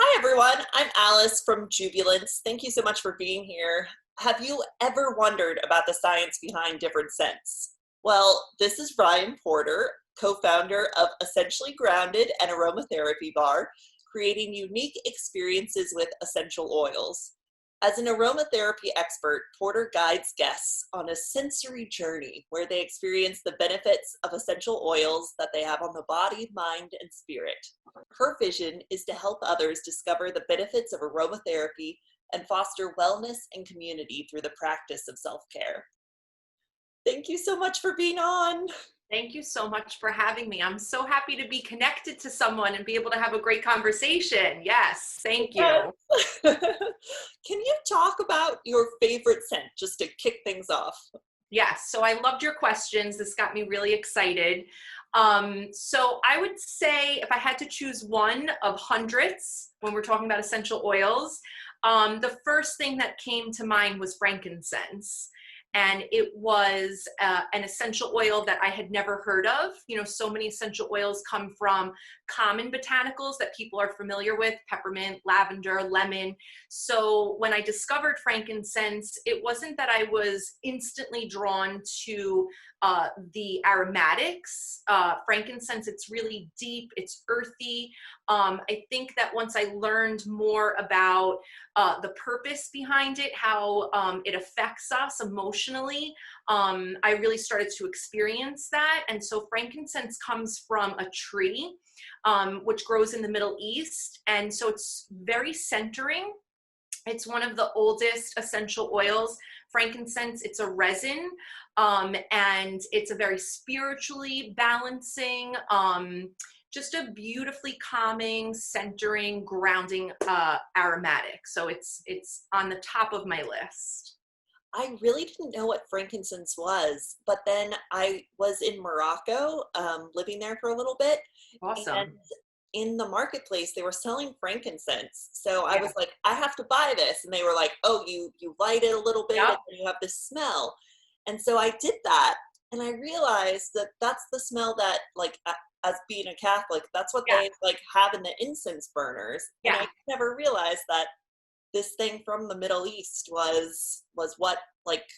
Hi, everyone. I'm Alice from Jubilance. Thank you so much for being here. Have you ever wondered about the science behind different scents? Well, this is Ryan Porter, co-founder of Essentially Grounded and Aromatherapy Bar, creating unique experiences with essential oils. As an aromatherapy expert, Porter guides guests on a sensory journey where they experience the benefits of essential oils that they have on the body, mind, and spirit. Her vision is to help others discover the benefits of aromatherapy and foster wellness and community through the practice of self-care. Thank you so much for being on. Thank you so much for having me. I'm so happy to be connected to someone and be able to have a great conversation. Yes, thank you. Can you talk about your favorite scent just to kick things off? Yes, so I loved your questions. This got me really excited. So I would say if I had to choose one of hundreds when we're talking about essential oils, the first thing that came to mind was frankincense. And it was an essential oil that I had never heard of. You know, so many essential oils come from common botanicals that people are familiar with: peppermint, lavender, lemon. So when I discovered frankincense, it wasn't that I was instantly drawn to the aromatics. Frankincense, it's really deep, it's earthy. I think that once I learned more about the purpose behind it, how it affects us emotionally, I really started to experience that. And so frankincense comes from a tree, which grows in the Middle East. And so it's very centering. It's one of the oldest essential oils. Frankincense, it's a resin, and it's a very spiritually balancing, just a beautifully calming, centering, grounding aromatic. So it's on the top of my list. I really didn't know what frankincense was, but then I was in Morocco, living there for a little bit, and Awesome. in the marketplace they were selling frankincense. So I Yeah. was like, I have to buy this, and they were like, oh, you light it a little bit and Yep. then you have this smell. And so I did that, and I realized that that's the smell that, like, as being a Catholic, that's what Yeah. they like have in the incense burners. And I Yeah. never realized that this thing from the Middle East was what, like,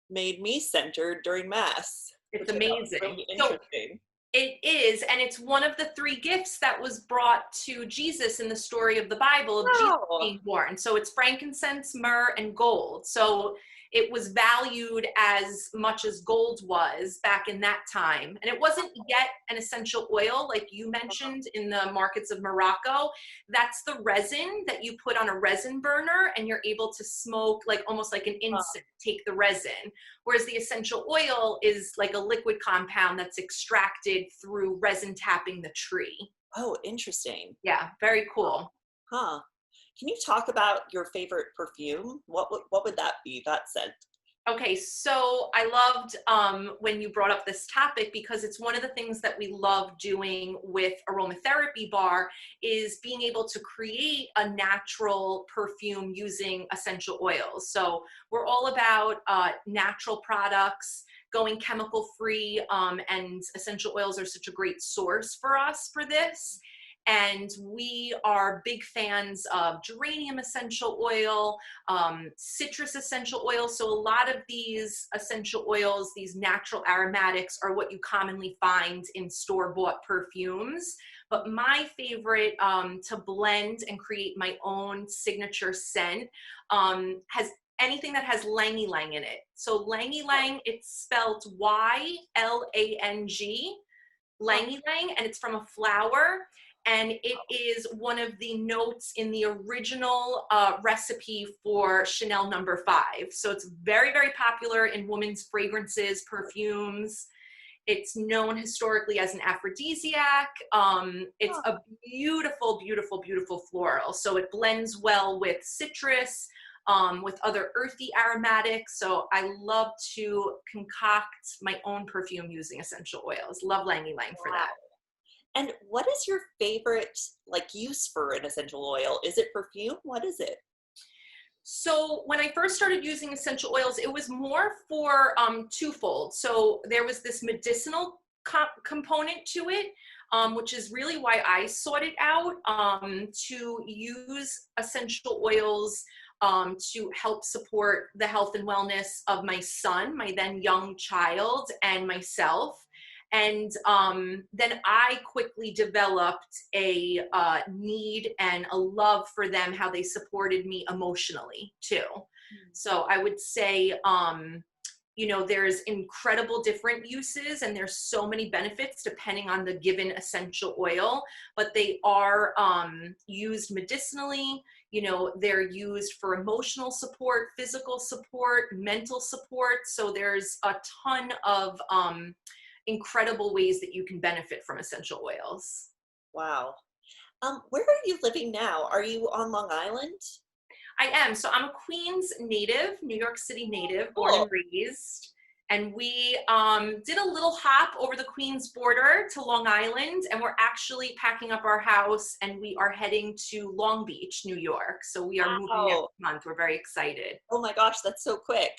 made me centered during mass, It's which I thought was amazing. really So interesting. it is, and it's one of the three gifts that was brought to Jesus in the story of the Bible of Jesus Wow. being born. So it's frankincense, myrrh, and gold. So it was valued as much as gold was back in that time. And it wasn't yet an essential oil, like you mentioned, in the markets of Morocco. That's the resin that you put on a resin burner, and you're able to smoke like almost like an incense, take the resin. Whereas the essential oil is like a liquid compound that's extracted through resin tapping the tree. Oh, interesting. Yeah, very cool. Huh. Can you talk about your favorite perfume? What would that be, that scent? Okay, so I loved when you brought up this topic because it's one of the things that we love doing with Aromatherapy Bar is being able to create a natural perfume using essential oils. So we're all about natural products, going chemical free, and essential oils are such a great source for us for this. And we are big fans of geranium essential oil, citrus essential oils. So a lot of these essential oils, these natural aromatics, are what you commonly find in store-bought perfumes. But my favorite to blend and create my own signature scent has anything that has Lang Ylang in it. So Lang Ylang, it's spelled Y-L-A-N-G, Huh. Lang Ylang, and it's from a flower. And it is one of the notes in the original recipe for Chanel No. 5. So it's very, very popular in women's fragrances, perfumes. It's known historically as an aphrodisiac. It's Huh. a beautiful, beautiful, beautiful floral. So it blends well with citrus, with other earthy aromatics. So I love to concoct my own perfume using essential oils. Love Lang Ylang for Wow. that. And what is your favorite, like, use for an essential oil? Is it perfume? What is it? So when I first started using essential oils, it was more for twofold. So there was this medicinal component to it. which is really why I sought it out, to use essential oils to help support the health and wellness of my son, my then young child, and myself. And then I quickly developed a need and a love for them, how they supported me emotionally too. So I would say, there's incredible different uses and there's so many benefits depending on the given essential oil, but they are used medicinally. They're used for emotional support, physical support, mental support. So there's a ton of incredible ways that you can benefit from essential oils. Wow. Where are you living now? Are you on Long Island? I am. So I'm a Queens native, New York City native, born Cool. and raised. And we did a little hop over the Queens border to Long Island, and we're actually packing up our house and we are heading to Long Beach, New York. So we are moving next Wow. month. We're very excited. Oh my gosh, that's so quick.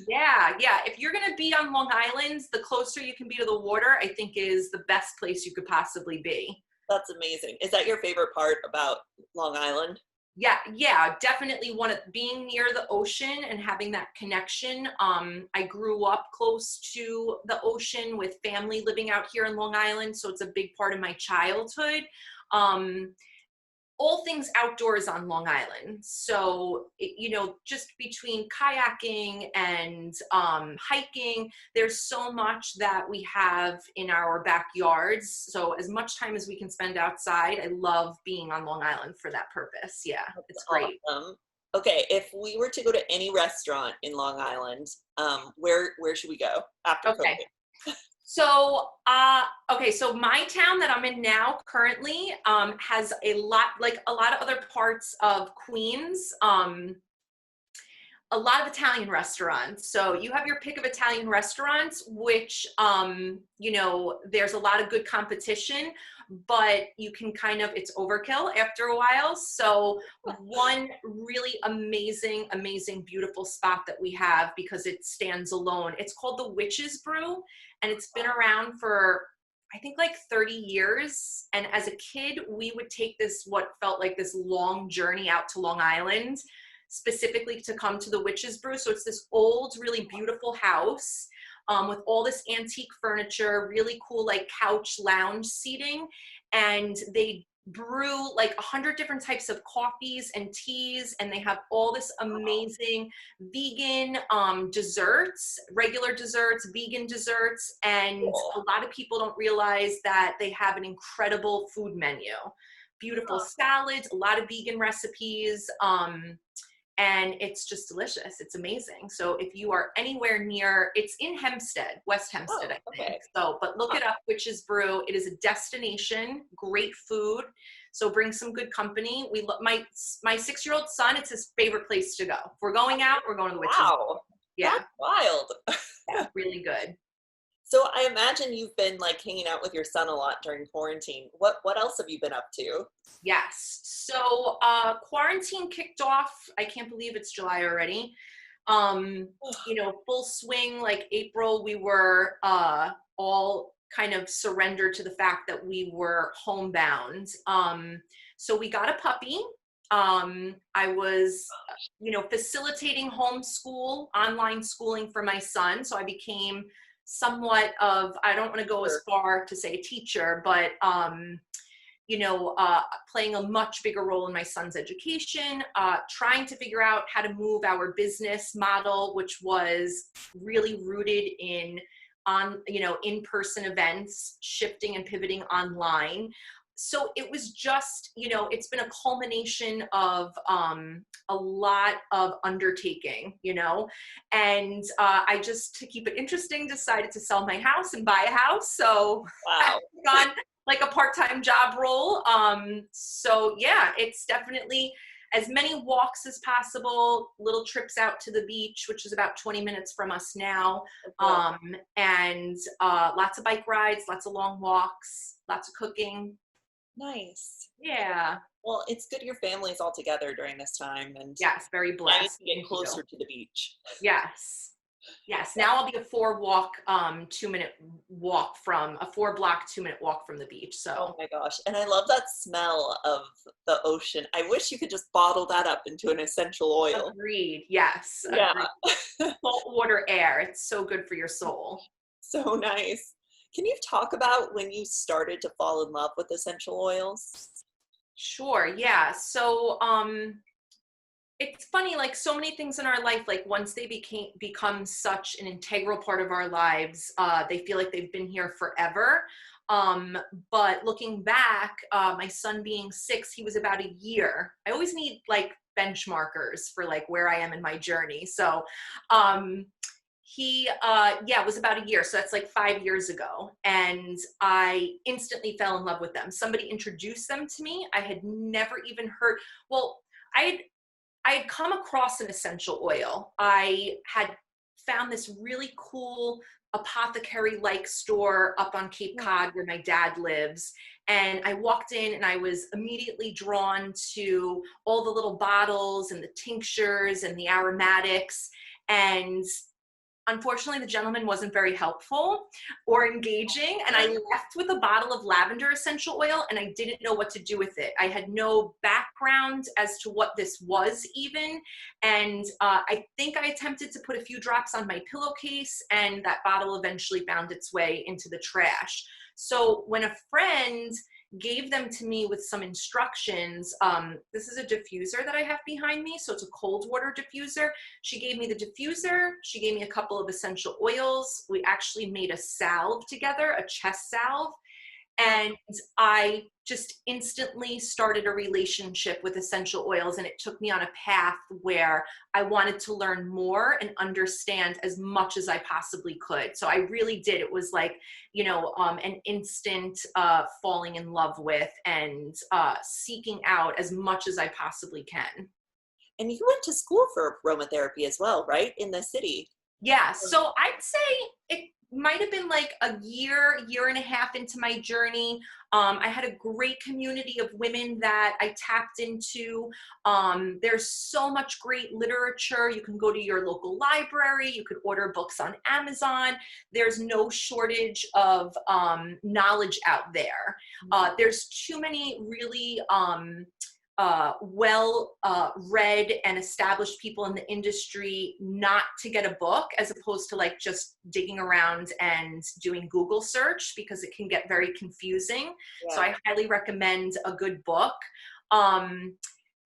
Yeah, yeah. If you're going to be on Long Island, the closer you can be to the water, I think is the best place you could possibly be. That's amazing. Is that your favorite part about Long Island? Yeah, definitely one of being near the ocean and having that connection. I grew up close to the ocean with family living out here in Long Island, so it's a big part of my childhood. Um, all things outdoors on Long Island. So, just between kayaking and hiking, there's so much that we have in our backyards. So as much time as we can spend outside, I love being on Long Island for that purpose. Yeah, it's That's great. awesome. Okay, if we were to go to any restaurant in Long Island, where should we go after Okay. COVID? So my town that I'm in now currently has a lot, like a lot of other parts of Queens, a lot of Italian restaurants. So you have your pick of Italian restaurants, which, there's a lot of good competition, but you can it's overkill after a while. So one really amazing, amazing, beautiful spot that we have because it stands alone. It's called the Witch's Brew, and it's been around for I think like 30 years. And as a kid, we would take what felt like this long journey out to Long Island specifically to come to the Witch's Brew. So it's this old, really beautiful house with all this antique furniture, really cool like couch lounge seating. And they brew like 100 different types of coffees and teas, and they have all this amazing vegan desserts, regular desserts, vegan desserts. And Cool. a lot of people don't realize that they have an incredible food menu, beautiful salads, a lot of vegan recipes. And it's just delicious. It's amazing. So if you are anywhere near, it's in Hempstead, West Oh, Hempstead, I think. okay. So, but look it up, Witch's Brew. It is a destination, great food. So bring some good company. My 6-year-old son, it's his favorite place to go. If we're going out, we're going to the Witch's Brew. Wow, Yeah, that's wild. yeah, really good. So I imagine you've been like hanging out with your son a lot during quarantine. What else have you been up to? Yes. So quarantine kicked off. I can't believe it's July already. Full swing, like April, we were all kind of surrendered to the fact that we were homebound. So we got a puppy. I was, facilitating homeschool, online schooling for my son. So I became somewhat of, I don't want to go as far to say a teacher, but playing a much bigger role in my son's education, trying to figure out how to move our business model, which was really rooted in in-person events, shifting and pivoting online. So it was just, it's been a culmination of a lot of undertaking, and I just, to keep it interesting, decided to sell my house and buy a house. So I've Wow. gone like a part-time job role. So yeah, it's definitely as many walks as possible, little trips out to the beach, which is about 20 minutes from us now. And lots of bike rides, lots of long walks, lots of cooking. Nice. Yeah. Well, it's good your family's all together during this time, and Yes, very nice blessed. to get Thank you. closer to the beach. Yes. Yes, now I'll be a 2-minute walk from a 4-block 2-minute walk from the beach. Oh So my gosh. And I love that smell of the ocean. I wish you could just bottle that up into an essential oil. agreed. Yes, Yeah. agreed. Salt water air. It's so good for your soul. So nice. Can you talk about when you started to fall in love with essential oils? Sure. Yeah. So it's funny, like so many things in our life, like once they become such an integral part of our lives, they feel like they've been here forever. Um, but looking back, my son being 6, he was about a year. I always need like benchmarkers for like where I am in my journey. So um he yeah, it was about a year, so that's like 5 years ago, and I instantly fell in love with them. Somebody introduced them to me. I had never even heard, well, i had I had come across an essential oil. I had found this really cool apothecary-like store up on Cape Cod where my dad lives. And I walked in and I was immediately drawn to all the little bottles and the tinctures and the aromatics. And unfortunately, the gentleman wasn't very helpful or engaging, and I left with a bottle of lavender essential oil, and I didn't know what to do with it. I had no background as to what this was even, and I think I attempted to put a few drops on my pillowcase, and that bottle eventually found its way into the trash. So when a friend gave them to me with some instructions, this is a diffuser that I have behind me, so it's a cold water diffuser. She gave me the diffuser. She gave me a couple of essential oils. We actually made a salve together, a chest salve. And I just instantly started a relationship with essential oils. And it took me on a path where I wanted to learn more and understand as much as I possibly could. So I really did. It was like, an instant falling in love with and seeking out as much as I possibly can. And you went to school for aromatherapy as well, right? In the city. Yeah, so I'd say it might have been like a year and a half into my journey. I had a great community of women that I tapped into. There's so much great literature. You can go to your local library. You could order books on Amazon. There's no shortage of knowledge out there. There's too many really well read and established people in the industry not to get a book, as opposed to like just digging around and doing Google search, because it can get very confusing. So Yeah. I highly recommend a good book. Um,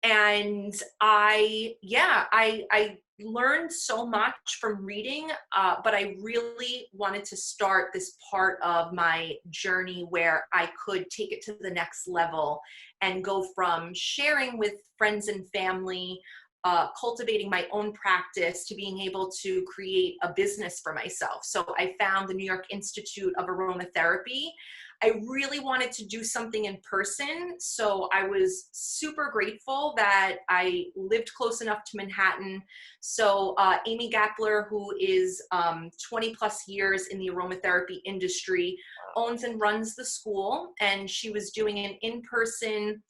and I learned so much from reading, but I really wanted to start this part of my journey where I could take it to the next level and go from sharing with friends and family, cultivating my own practice, to being able to create a business for myself. So I found the New York Institute of Aromatherapy. I really wanted to do something in person, so I was super grateful that I lived close enough to Manhattan. So Amy Gapler, who is 20 plus years in the aromatherapy industry, owns and runs the school, and she was doing an in-person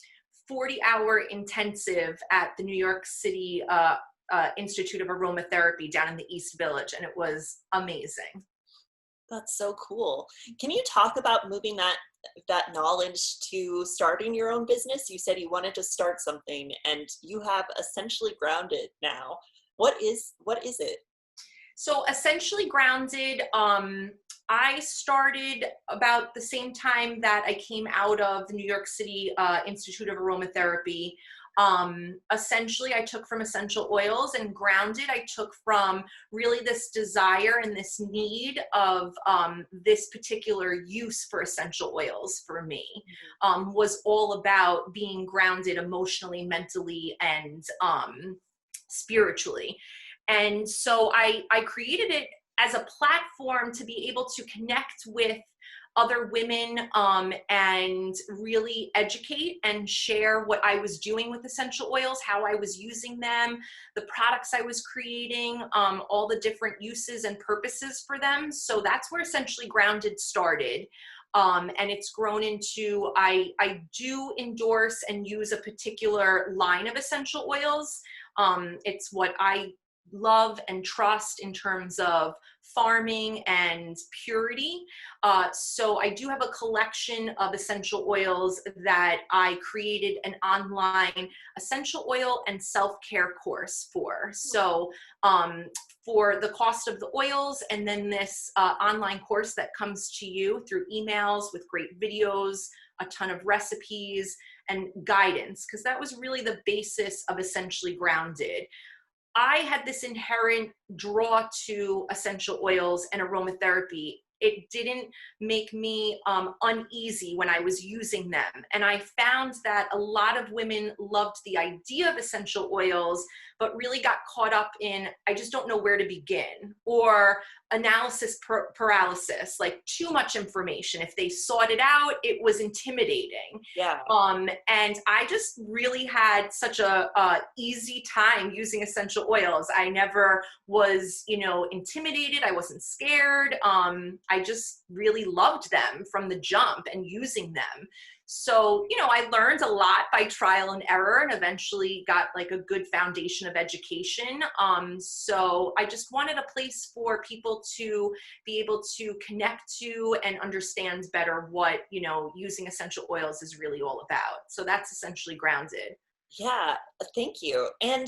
40-hour intensive at the New York City Institute of Aromatherapy down in the East Village, and it was amazing. That's so cool. Can you talk about moving that knowledge to starting your own business? You said you wanted to start something and you have essentially grounded now. What is it? So essentially grounded, I started about the same time that I came out of the New York City Institute of Aromatherapy. Essentially, I took from essential oils, and grounded, I took from really this desire and this need of this particular use for essential oils for me, was all about being grounded emotionally, mentally, and spiritually. And so I created it as a platform to be able to connect with other women, and really educate and share what I was doing with essential oils, how I was using them, the products I was creating, all the different uses and purposes for them. So that's where essentially grounded started. And it's grown into, I do endorse and use a particular line of essential oils. It's what I love and trust in terms of farming and purity. So I do have a collection of essential oils that I created an online essential oil and self-care course for. So for the cost of the oils, and then this online course that comes to you through emails with great videos, a ton of recipes and guidance, because that was really the basis of Essentially Grounded. I had this inherent draw to essential oils and aromatherapy. It didn't make me uneasy when I was using them. And I found that a lot of women loved the idea of essential oils, but really got caught up in, I just don't know where to begin, or analysis paralysis, like too much information. If they sought it out, it was intimidating. Yeah. And I just really had such a easy time using essential oils. I never was, intimidated. I wasn't scared. I just really loved them from the jump and using them. So, I learned a lot by trial and error, and eventually got like a good foundation of education. So I just wanted a place for people to be able to connect to and understand better what, using essential oils is really all about. So that's Essentially Grounded. Yeah, thank you. And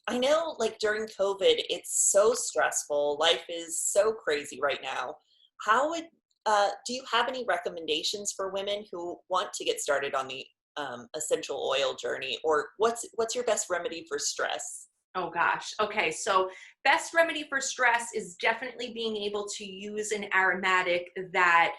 I know like during COVID, it's so stressful. Life is so crazy right now. How would do you have any recommendations for women who want to get started on the essential oil journey, or what's your best remedy for stress? Oh gosh. Okay. So best remedy for stress is definitely being able to use an aromatic that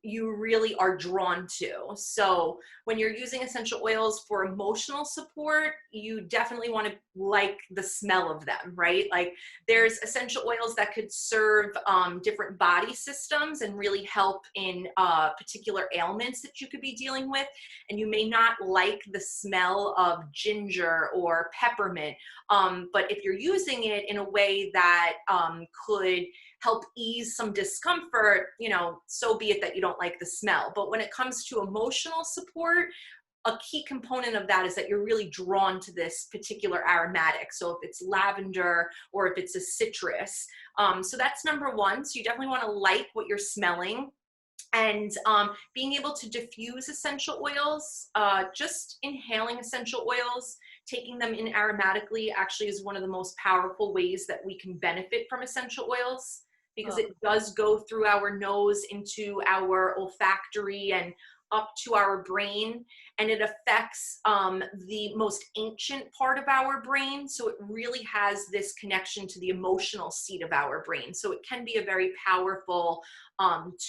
you really are drawn to. So when you're using essential oils for emotional support, you definitely want to like the smell of them, right? Like there's essential oils that could serve different body systems and really help in particular ailments that you could be dealing with. And you may not like the smell of ginger or peppermint. But if you're using it in a way that could help ease some discomfort, so be it that you don't like the smell. But when it comes to emotional support, a key component of that is that you're really drawn to this particular aromatic. So if it's lavender or if it's a citrus. So that's number one. So you definitely want to like what you're smelling. And being able to diffuse essential oils, just inhaling essential oils, taking them in aromatically actually is one of the most powerful ways that we can benefit from essential oils, because Oh, it does go through our nose into our olfactory and up to our brain, and it affects the most ancient part of our brain. So it really has this connection to the emotional seat of our brain. So it can be a very powerful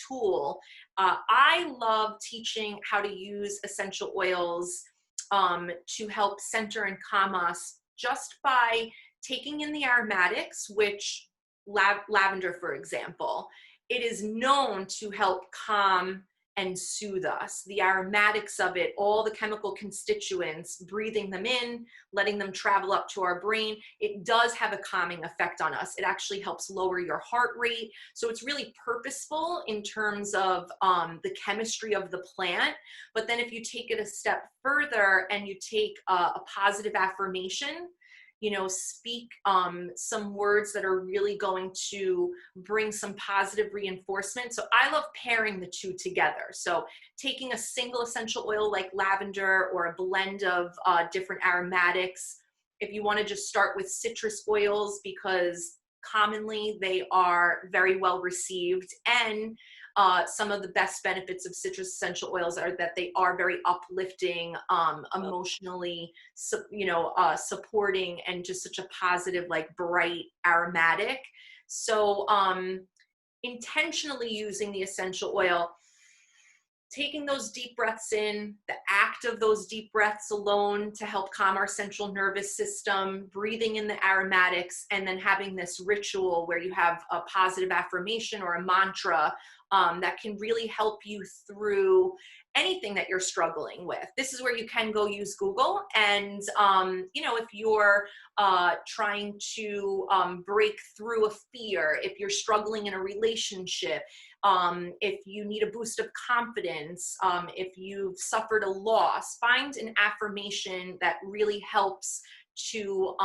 tool. I love teaching how to use essential oils to help center and calm us just by taking in the aromatics, which lavender, for example, it is known to help calm and soothe us. The aromatics of it, all the chemical constituents, breathing them in, letting them travel up to our brain, it does have a calming effect on us. It actually helps lower your heart rate. So it's really purposeful in terms of the chemistry of the plant. But then if you take it a step further and you take a positive affirmation, speak some words that are really going to bring some positive reinforcement. So I love pairing the two together. So taking a single essential oil like lavender or a blend of different aromatics. If you want to just start with citrus oils, because commonly they are very well received, and some of the best benefits of citrus essential oils are that they are very uplifting, emotionally, supporting, and just such a positive, like bright aromatic. So intentionally using the essential oil, taking those deep breaths in, the act of those deep breaths alone to help calm our central nervous system, breathing in the aromatics, and then having this ritual where you have a positive affirmation or a mantra that can really help you through anything that you're struggling with. This is where you can go use Google. And, if you're trying to break through a fear, if you're struggling in a relationship, if you need a boost of confidence, if you've suffered a loss, find an affirmation that really helps to,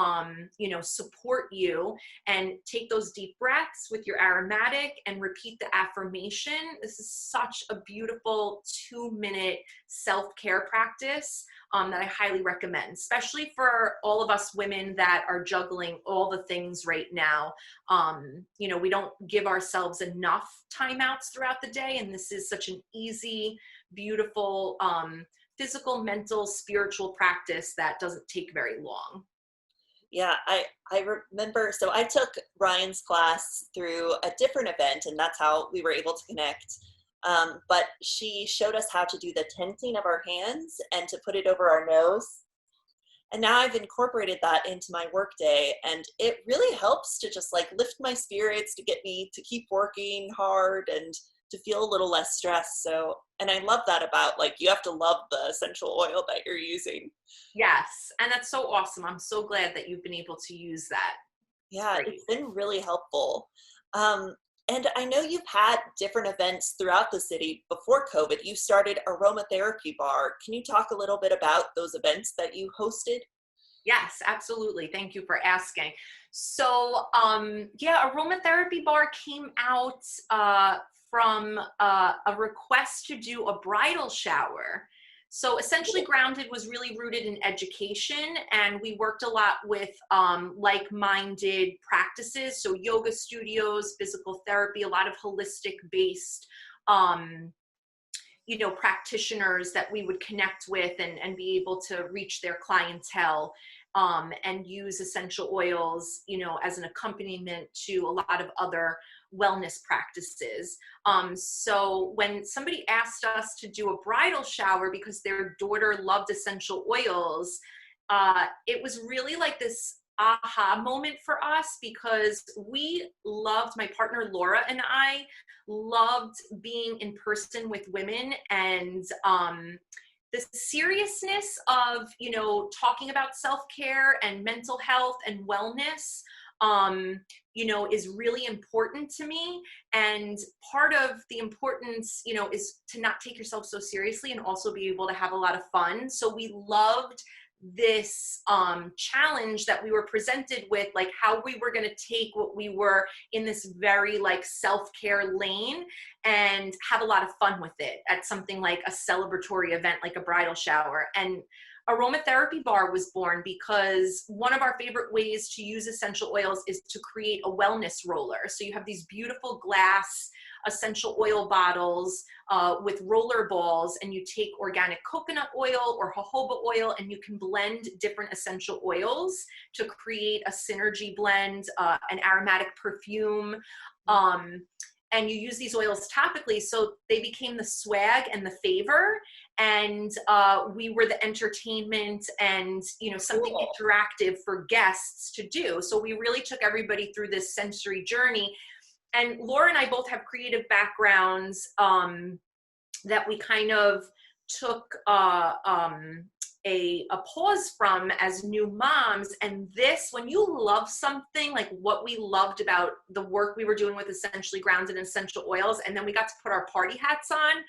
support you. And take those deep breaths with your aromatic and repeat the affirmation. This is such a beautiful 2-minute self-care practice that I highly recommend, especially for all of us women that are juggling all the things right now. We don't give ourselves enough timeouts throughout the day, and this is such an easy, beautiful, physical, mental, spiritual practice that doesn't take very long. Yeah, I remember. So I took Ryan's class through a different event, and that's how we were able to connect. But she showed us how to do the tensing of our hands and to put it over our nose. And now I've incorporated that into my workday, and it really helps to just like lift my spirits, to get me to keep working hard and to feel a little less stressed. So, and I love that about, like, you have to love the essential oil that you're using. Yes, and that's so awesome. I'm so glad that you've been able to use that. Yeah, Great. it's been really helpful. Um, and I know you've had different events throughout the city before COVID. You started Aromatherapy Bar. Can you talk a little bit about those events that you hosted? Yes, absolutely. Thank you for asking. So, Aromatherapy Bar came out from a request to do a bridal shower. So Essentially Grounded was really rooted in education, and we worked a lot with like-minded practices. So yoga studios, physical therapy, a lot of holistic based um, practitioners that we would connect with and be able to reach their clientele, and use essential oils, as an accompaniment to a lot of other wellness practices. So when somebody asked us to do a bridal shower because their daughter loved essential oils, it was really like this aha moment for us, because my partner Laura and I loved being in person with women, and the seriousness of talking about self-care and mental health and wellness is really important to me. And part of the importance is to not take yourself so seriously and also be able to have a lot of fun. So we loved this challenge that we were presented with, like how we were going to take what we were in this very like self-care lane and have a lot of fun with it at something like a celebratory event like a bridal shower. And Aromatherapy Bar was born because one of our favorite ways to use essential oils is to create a wellness roller. So you have these beautiful glass essential oil bottles with roller balls, and you take organic coconut oil or jojoba oil, and you can blend different essential oils to create a synergy blend, an aromatic perfume. And you use these oils topically, so they became the swag and the favor. And we were the entertainment and something Cool. interactive for guests to do. So we really took everybody through this sensory journey. And Laura and I both have creative backgrounds that we kind of took a pause from as new moms. And this, when you love something, like what we loved about the work we were doing with Essentially Grounded and essential oils, and then we got to put our party hats on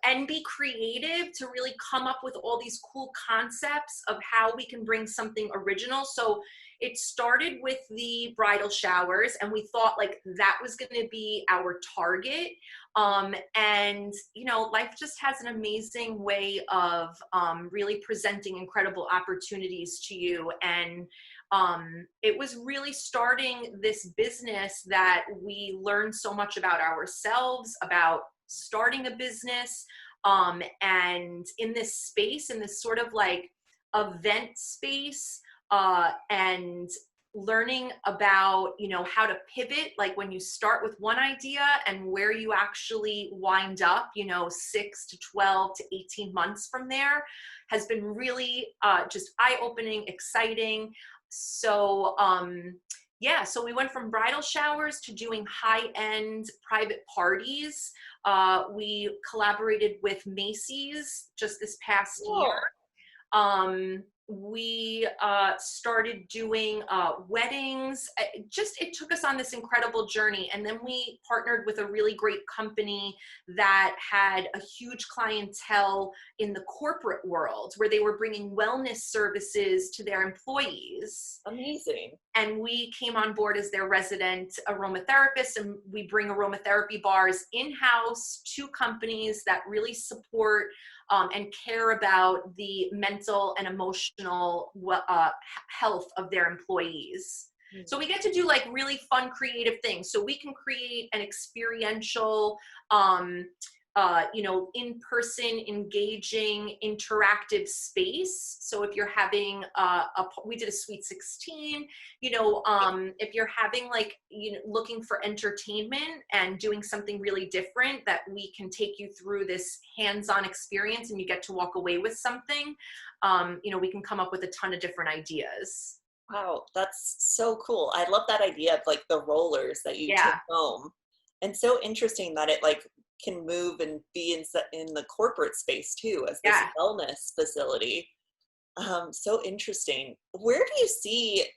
and be creative to really come up with all these cool concepts of how we can bring something original. So it started with the bridal showers, and we thought like that was going to be our target. And life just has an amazing way of really presenting incredible opportunities to you. And it was really starting this business that we learned so much about ourselves, about starting a business, and in this space, in this sort of like event space, and learning about how to pivot, like when you start with one idea and where you actually wind up 6 to 12 to 18 months from there, has been really just eye-opening, exciting. So so we went from bridal showers to doing high-end private parties. We collaborated with Macy's just this past Cool. year. we started doing weddings. It took us on this incredible journey. And then we partnered with a really great company that had a huge clientele in the corporate world where they were bringing wellness services to their employees. Amazing. And we came on board as their resident aromatherapist, and we bring aromatherapy bars in-house to companies that really support and care about the mental and emotional health of their employees. So we get to do like really fun, creative things. So we can create an experiential, in-person, engaging, interactive space. So if you're having we did a Sweet 16, if you're having like, looking for entertainment and doing something really different, that we can take you through this hands-on experience and you get to walk away with something, we can come up with a ton of different ideas. Wow, that's so cool. I love that idea of like the rollers that you take Yeah. home. And so interesting that it like can move and be in the corporate space too as this Yeah. wellness facility. So interesting. Where do you see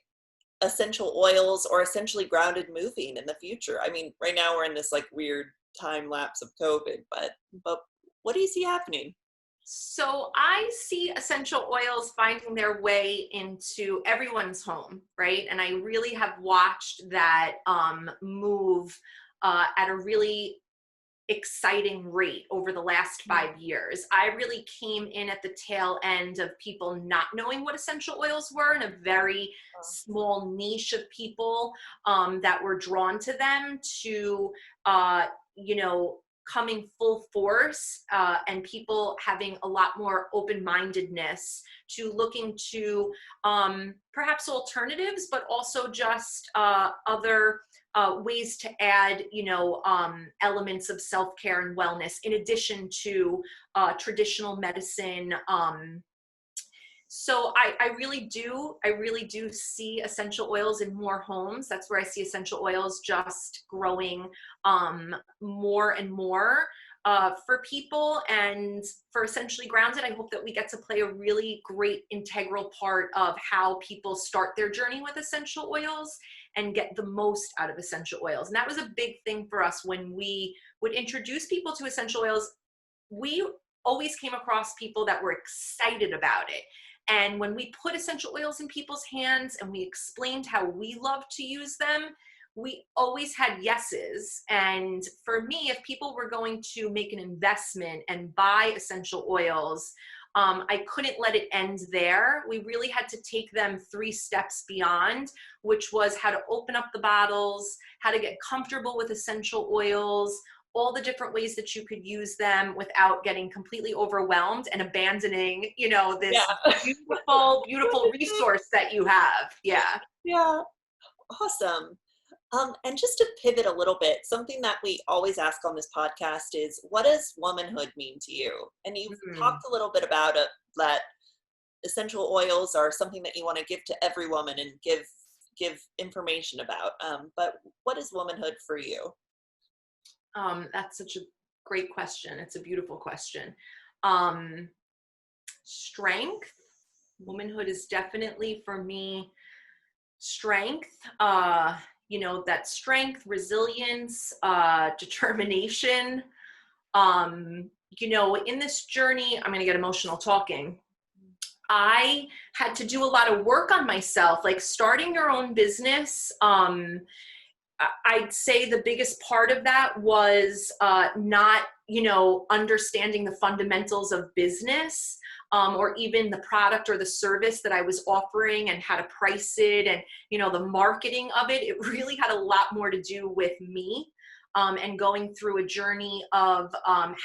essential oils or essentially grounded moving in the future? I mean, right now we're in this like weird time lapse of COVID, but what do you see happening? So I see essential oils finding their way into everyone's home, right? And I really have watched that move at a really exciting rate over the last 5 years. I really came in at the tail end of people not knowing what essential oils were, and a very small niche of people that were drawn to them to, coming full force, and people having a lot more open-mindedness to looking to perhaps alternatives, but also just other ways to add, elements of self-care and wellness in addition to traditional medicine. So I really do see essential oils in more homes. That's where I see essential oils just growing more and more for people. And for Essentially Grounded, I hope that we get to play a really great integral part of how people start their journey with essential oils and get the most out of essential oils. And that was a big thing for us when we would introduce people to essential oils. We always came across people that were excited about it. And when we put essential oils in people's hands and we explained how we love to use them, we always had yeses. And for me, if people were going to make an investment and buy essential oils, I couldn't let it end there. We really had to take them 3 steps beyond, which was how to open up the bottles, how to get comfortable with essential oils, all the different ways that you could use them without getting completely overwhelmed and abandoning, this Yeah. beautiful, beautiful resource that you have. Yeah. Yeah. Awesome. And just to pivot a little bit, something that we always ask on this podcast is, what does womanhood mean to you? And you've Mhm. talked a little bit about it, that essential oils are something that you want to give to every woman and give information about. But what is womanhood for you? That's such a great question. It's a beautiful question. Um, Strength. Womanhood is definitely for me strength. That strength, resilience, determination. In this journey, I'm going to get emotional talking. I had to do a lot of work on myself, like starting your own business. I'd say the biggest part of that was not, understanding the fundamentals of business, or even the product or the service that I was offering and how to price it, and, the marketing of it. It really had a lot more to do with me, and going through a journey of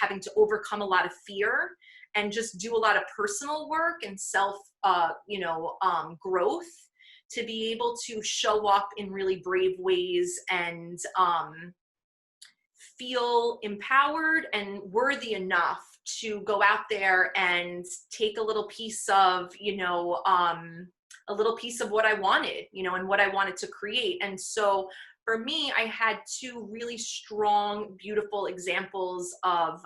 having to overcome a lot of fear and just do a lot of personal work and self, growth, to be able to show up in really brave ways and feel empowered and worthy enough to go out there and take a little piece of, a little piece of what I wanted, and what I wanted to create. And so for me, I had 2 really strong, beautiful examples of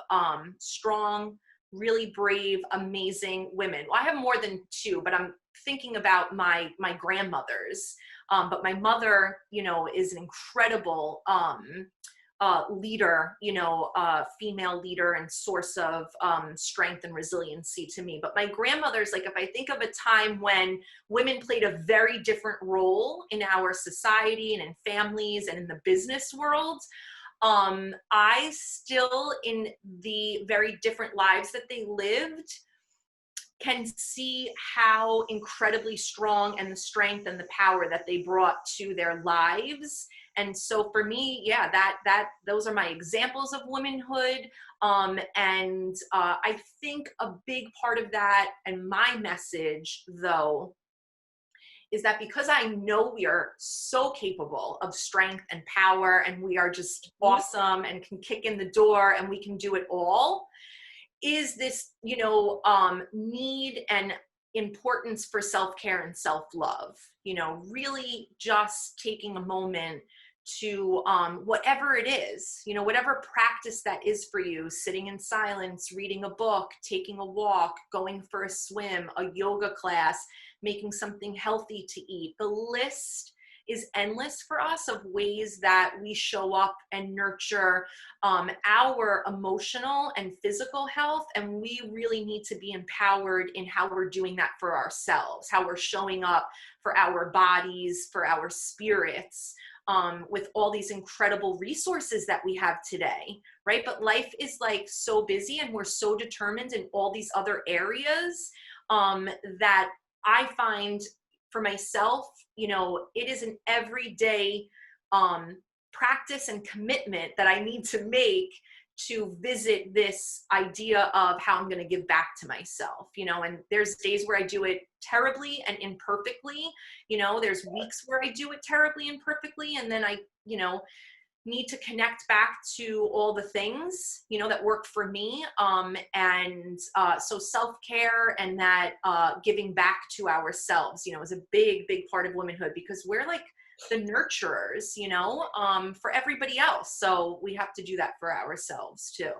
strong, really brave, amazing women. Well, I have more than 2, but I'm thinking about my grandmothers. But my mother, you know, is an incredible leader, you know, female leader and source of strength and resiliency to me. But my grandmother's, like, if I think of a time when women played a very different role in our society and in families and in the business world, I still, in the very different lives that they lived, can see how incredibly strong and the strength and the power that they brought to their lives. And so for me, yeah, those are my examples of womanhood. I think a big part of that, and my message though, is that because I know we are so capable of strength and power, and we are just awesome and can kick in the door and we can do it all, is this, you know, need and importance for self-care and self-love, you know, really just taking a moment to, whatever it is, you know, whatever practice that is for you, sitting in silence, reading a book, taking a walk, going for a swim, a yoga class, making something healthy to eat. The list is endless for us of ways that we show up and nurture our emotional and physical health. And we really need to be empowered in how we're doing that for ourselves, how we're showing up for our bodies, for our spirits, with all these incredible resources that we have today, right? But life is like so busy, and we're so determined in all these other areas that I find for myself, you know, it is an everyday practice and commitment that I need to make to visit this idea of how I'm going to give back to myself, you know. And there's days where I do it terribly and imperfectly, you know, there's weeks where I do it terribly and imperfectly, and then I, you know, need to connect back to all the things, you know, that work for me. So self-care and that giving back to ourselves, you know, is a big, big part of womanhood, because we're like the nurturers, you know, for everybody else. So we have to do that for ourselves too.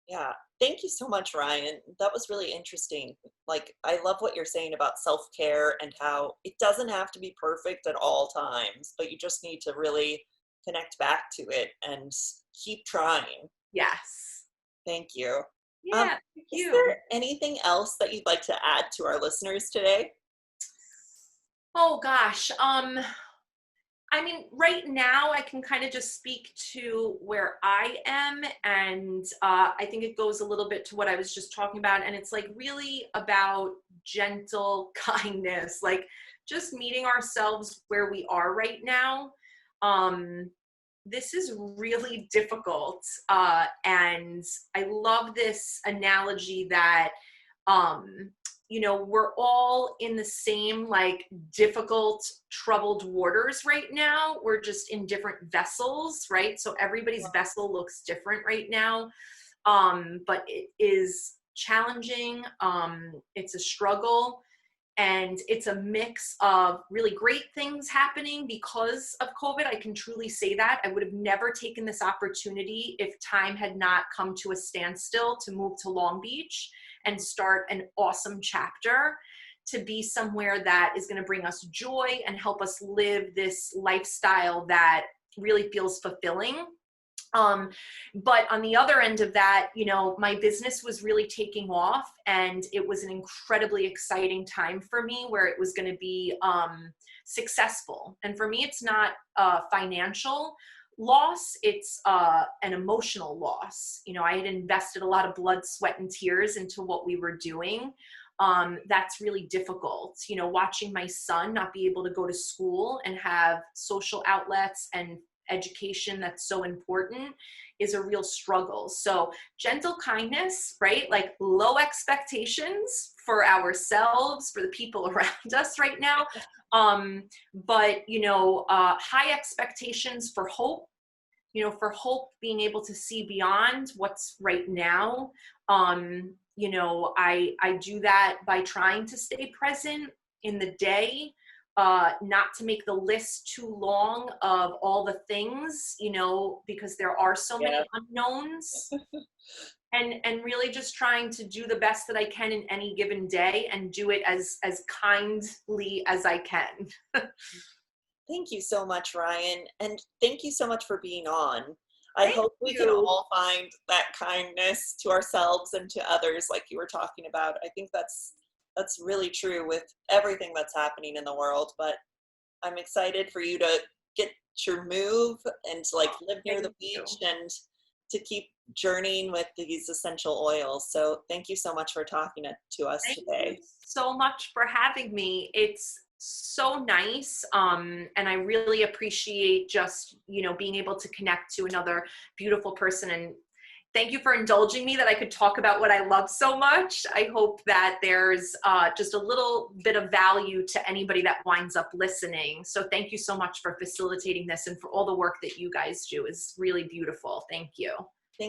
Yeah. Thank you so much, Ryan. That was really interesting. Like, I love what you're saying about self-care and how it doesn't have to be perfect at all times, but you just need to really connect back to it and keep trying. Yes. Thank you. Um, Yeah, thank is you. there anything else that you'd like to add to our listeners today? Oh gosh. I mean, right now I can kind of just speak to where I am, and I think it goes a little bit to what I was just talking about, and it's like really about gentle kindness, like just meeting ourselves where we are right now. This is really difficult, and I love this analogy that you know, we're all in the same, like, difficult, troubled waters right now. We're just in different vessels, right? So everybody's vessel looks different right now. But it is challenging. It's a struggle. And it's a mix of really great things happening because of COVID. I can truly say that. I would have never taken this opportunity if time had not come to a standstill to move to Long Beach and start an awesome chapter, to be somewhere that is going to bring us joy and help us live this lifestyle that really feels fulfilling. But on the other end of that, you know, my business was really taking off, and it was an incredibly exciting time for me where it was going to be successful. And for me, it's not financial loss, it's an emotional loss. You know, I had invested a lot of blood, sweat, and tears into what we were doing. That's really difficult. You know, watching my son not be able to go to school and have social outlets and education that's so important is a real struggle. So gentle kindness, right? Like low expectations for ourselves, for the people around us right now. But, you know, high expectations for hope, you know, for hope, being able to see beyond what's right now. You know, I do that by trying to stay present in the day, not to make the list too long of all the things, you know, because there are so many Yeah. unknowns. and really just trying to do the best that I can in any given day and do it as kindly as I can. Thank you so much, Ryan. And thank you so much for being on. I Thank hope we can you. all find that kindness to ourselves and to others like you were talking about. I think that's really true with everything that's happening in the world, but I'm excited for you to get your move and to like live near the Thank beach you. and to keep journeying with these essential oils. So thank you so much for talking to us Thank you today. so much for having me. It's so nice. And I really appreciate just, being able to connect to another beautiful person. And thank you for indulging me that I could talk about what I love so much. I hope that there's just a little bit of value to anybody that winds up listening. So thank you so much for facilitating this and for all the work that you guys do is really beautiful. Thank you.